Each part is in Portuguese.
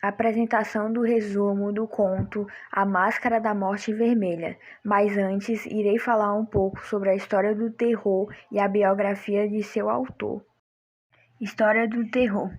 Apresentação do resumo do conto A Máscara da Morte Vermelha, mas antes irei falar um pouco sobre a história do terror e a biografia de seu autor. História do terror.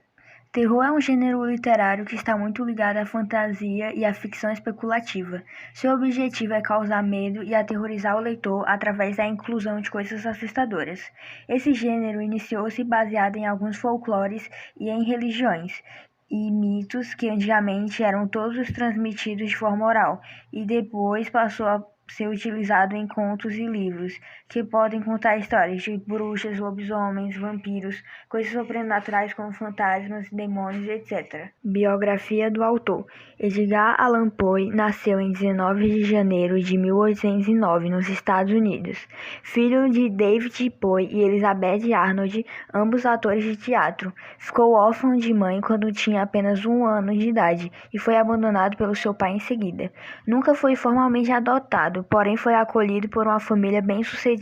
Terror é um gênero literário que está muito ligado à fantasia e à ficção especulativa. Seu objetivo é causar medo e aterrorizar o leitor através da inclusão de coisas assustadoras. Esse gênero iniciou-se baseado em alguns folclores e em religiões e mitos que antigamente eram todos transmitidos de forma oral e depois passou a ser utilizado em contos e livros, que podem contar histórias de bruxas, lobisomens, vampiros, coisas sobrenaturais como fantasmas, demônios, etc. Biografia do autor. Edgar Allan Poe nasceu em 19 de janeiro de 1809, nos Estados Unidos. Filho de David Poe e Elizabeth Arnold, ambos atores de teatro. Ficou órfão de mãe quando tinha apenas 1 ano de idade e foi abandonado pelo seu pai em seguida. Nunca foi formalmente adotado, porém foi acolhido por uma família bem-sucedida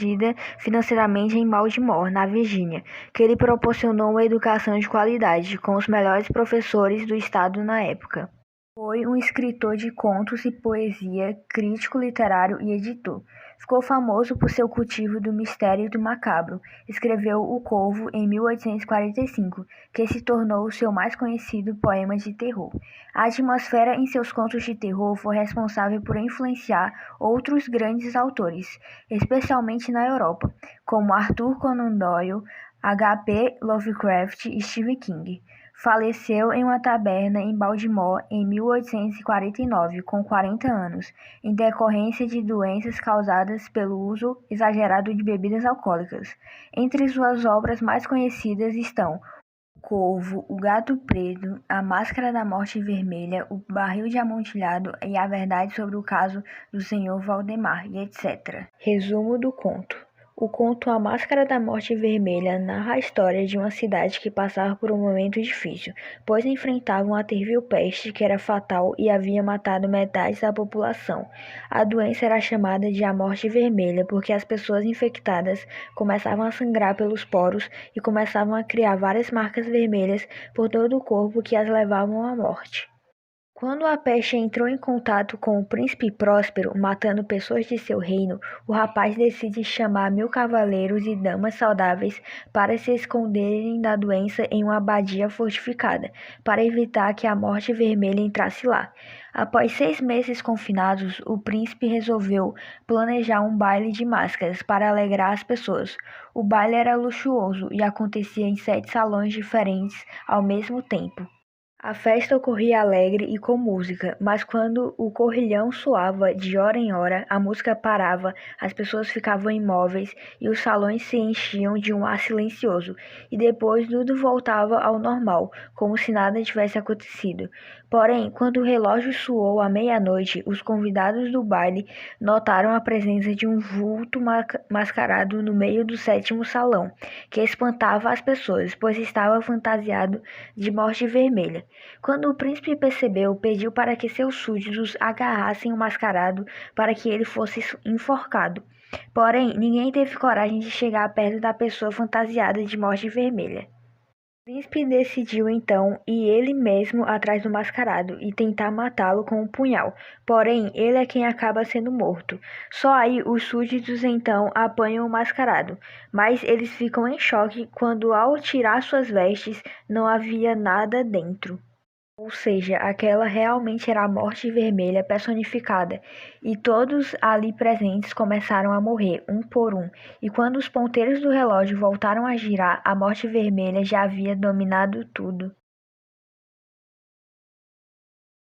financeiramente em Baltimore, na Virgínia, que lhe proporcionou uma educação de qualidade, com os melhores professores do estado na época. Foi um escritor de contos e poesia, crítico literário e editor. Ficou famoso por seu cultivo do mistério e do macabro. Escreveu O Corvo em 1845, que se tornou o seu mais conhecido poema de terror. A atmosfera em seus contos de terror foi responsável por influenciar outros grandes autores, especialmente na Europa, como Arthur Conan Doyle, H.P. Lovecraft e Stephen King. Faleceu em uma taberna em Baltimore em 1849, com 40 anos, em decorrência de doenças causadas pelo uso exagerado de bebidas alcoólicas. Entre suas obras mais conhecidas estão O Corvo, O Gato Preto, A Máscara da Morte Vermelha, O Barril de Amontilhado e A Verdade sobre o Caso do Sr. Valdemar, e etc. Resumo do conto. O conto A Máscara da Morte Vermelha narra a história de uma cidade que passava por um momento difícil, pois enfrentava uma terrível peste que era fatal e havia matado metade da população. A doença era chamada de a Morte Vermelha porque as pessoas infectadas começavam a sangrar pelos poros e começavam a criar várias marcas vermelhas por todo o corpo que as levavam à morte. Quando a peste entrou em contato com o príncipe Próspero, matando pessoas de seu reino, o rapaz decide chamar 1000 cavaleiros e damas saudáveis para se esconderem da doença em uma abadia fortificada, para evitar que a Morte Vermelha entrasse lá. Após 6 meses confinados, o príncipe resolveu planejar um baile de máscaras para alegrar as pessoas. O baile era luxuoso e acontecia em 7 salões diferentes ao mesmo tempo. A festa ocorria alegre e com música, mas quando o corrilhão soava de hora em hora, a música parava, as pessoas ficavam imóveis e os salões se enchiam de um ar silencioso, e depois tudo voltava ao normal, como se nada tivesse acontecido. Porém, quando o relógio soou à meia-noite, os convidados do baile notaram a presença de um vulto mascarado no meio do 7º salão, que espantava as pessoas, pois estava fantasiado de Morte Vermelha. Quando o príncipe percebeu, pediu para que seus súditos agarrassem o mascarado para que ele fosse enforcado. Porém, ninguém teve coragem de chegar perto da pessoa fantasiada de Morte Vermelha. O príncipe decidiu então ir ele mesmo atrás do mascarado e tentar matá-lo com um punhal. Porém, ele é quem acaba sendo morto. Só aí os súditos então apanham o mascarado, mas eles ficam em choque quando, ao tirar suas vestes, não havia nada dentro. Ou seja, aquela realmente era a Morte Vermelha personificada, e todos ali presentes começaram a morrer, um por um, e quando os ponteiros do relógio voltaram a girar, a Morte Vermelha já havia dominado tudo.